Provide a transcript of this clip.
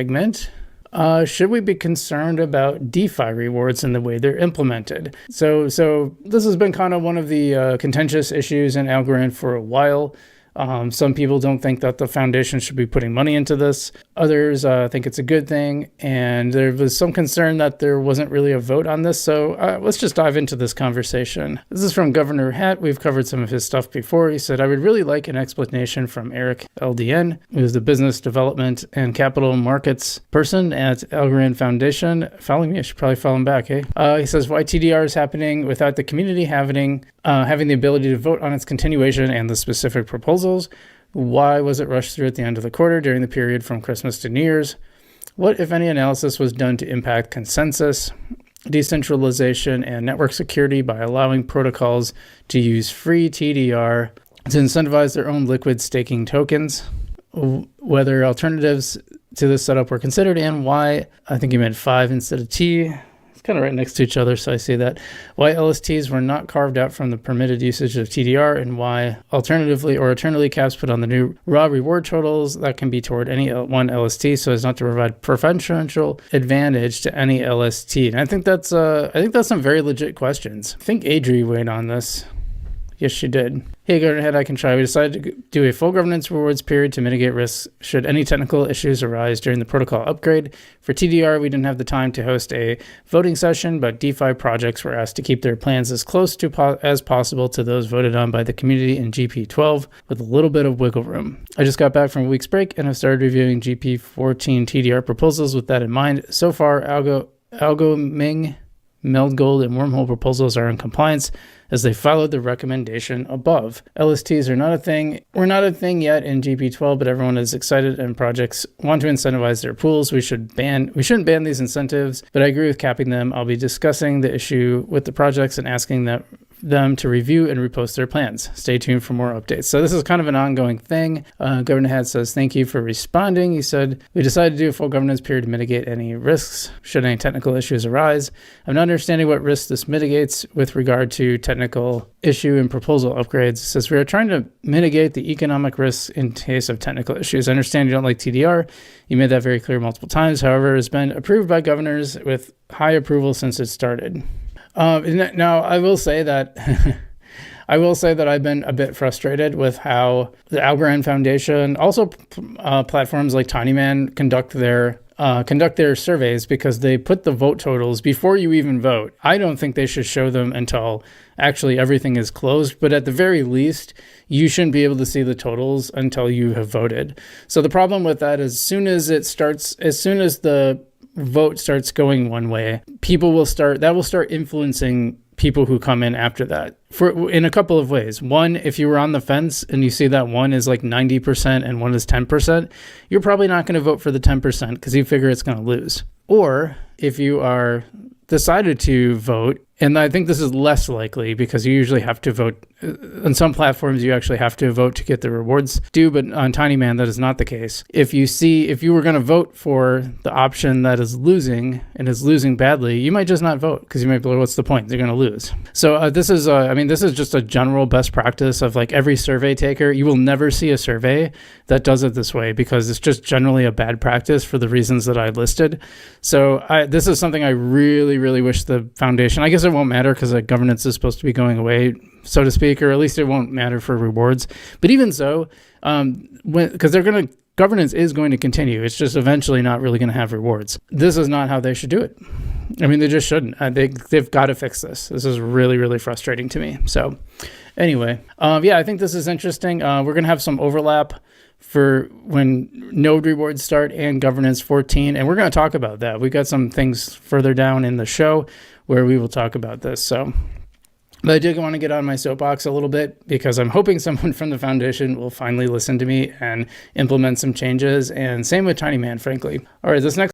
segment. Should we be concerned about DeFi rewards and the way they're implemented? So this has been kind of one of the contentious issues in Algorand for a while. Some people don't think that the foundation should be putting money into this. Others think it's a good thing. And there was some concern that there wasn't really a vote on this. So let's just dive into this conversation. This is from Governor Hat. We've covered some of his stuff before. He said, I would really like an explanation from Eric LDN, who is the business development and capital markets person at Algorand Foundation. Following me, I should probably follow him back, eh? He says, why TDR is happening without the community having the ability to vote on its continuation and the specific proposals. Why was it rushed through at the end of the quarter during the period from Christmas to New Year's? What, if any, analysis was done to impact consensus, decentralization, and network security by allowing protocols to use free TDR to incentivize their own liquid staking tokens? Whether alternatives to this setup were considered, and why, I think you meant 5 instead of T. It's kind of right next to each other, so I see that. Why LSTs were not carved out from the permitted usage of TDR, and why alternatively or eternally caps put on the new raw reward totals that can be toward any one LST so as not to provide preferential advantage to any LST. And I think that's some very legit questions. I think Adri weighed on this. Yes, she did. Hey, go ahead, I can try. We decided to do a full governance rewards period to mitigate risks should any technical issues arise during the protocol upgrade. For TDR, we didn't have the time to host a voting session, but DeFi projects were asked to keep their plans as close to as possible to those voted on by the community in GP12 with a little bit of wiggle room. I just got back from a week's break and have started reviewing GP14 TDR proposals with that in mind. So far, Ming, Meld Gold, and Wormhole proposals are in compliance as they followed the recommendation above. LSTs are not a thing. We're not a thing yet in GP12, but everyone is excited and projects want to incentivize their pools. We shouldn't ban these incentives, but I agree with capping them. I'll be discussing the issue with the projects and asking them to review and repost their plans. Stay tuned for more updates. So this is kind of an ongoing thing. Governor Hat says, thank you for responding. He said, we decided to do a full governance period to mitigate any risks should any technical issues arise. I'm not understanding what risks this mitigates with regard to technical issue and proposal upgrades. It says we are trying to mitigate the economic risks in case of technical issues. I understand you don't like TDR. You made that very clear multiple times. However, it's been approved by governors with high approval since it started. Now, I will say that I've been a bit frustrated with how the Algorand Foundation, also platforms like Tinyman, conduct their surveys, because they put the vote totals before you even vote. I don't think they should show them until actually everything is closed, but at the very least, you shouldn't be able to see the totals until you have voted. So the problem with that is as soon as the vote starts going one way, that will start influencing people who come in after that in a couple of ways. One, if you were on the fence and you see that one is like 90% and one is 10%, you're probably not going to vote for the 10% because you figure it's going to lose. Or if you are decided to vote, and I think this is less likely because you usually have to vote. On some platforms, you actually have to vote to get the rewards due, but on Tinyman, that is not the case. If you were going to vote for the option that is losing and is losing badly, you might just not vote because you might be like, what's the point? They're going to lose. So this is just a general best practice of like every survey taker. You will never see a survey that does it this way because it's just generally a bad practice for the reasons that I listed. So this is something I really, really wish the foundation, I guess it won't matter because the governance is supposed to be going away, so to speak, or at least it won't matter for rewards. But even so, because governance is going to continue. It's just eventually not really going to have rewards. This is not how they should do it. I mean, they just shouldn't. They've got to fix this. This is really, really frustrating to me. So anyway, I think this is interesting. We're going to have some overlap for when node rewards start and governance 14. And we're going to talk about that. We've got some things further down in the show where we will talk about this. But I did want to get on my soapbox a little bit because I'm hoping someone from the foundation will finally listen to me and implement some changes. And same with Tinyman, frankly. All right, this next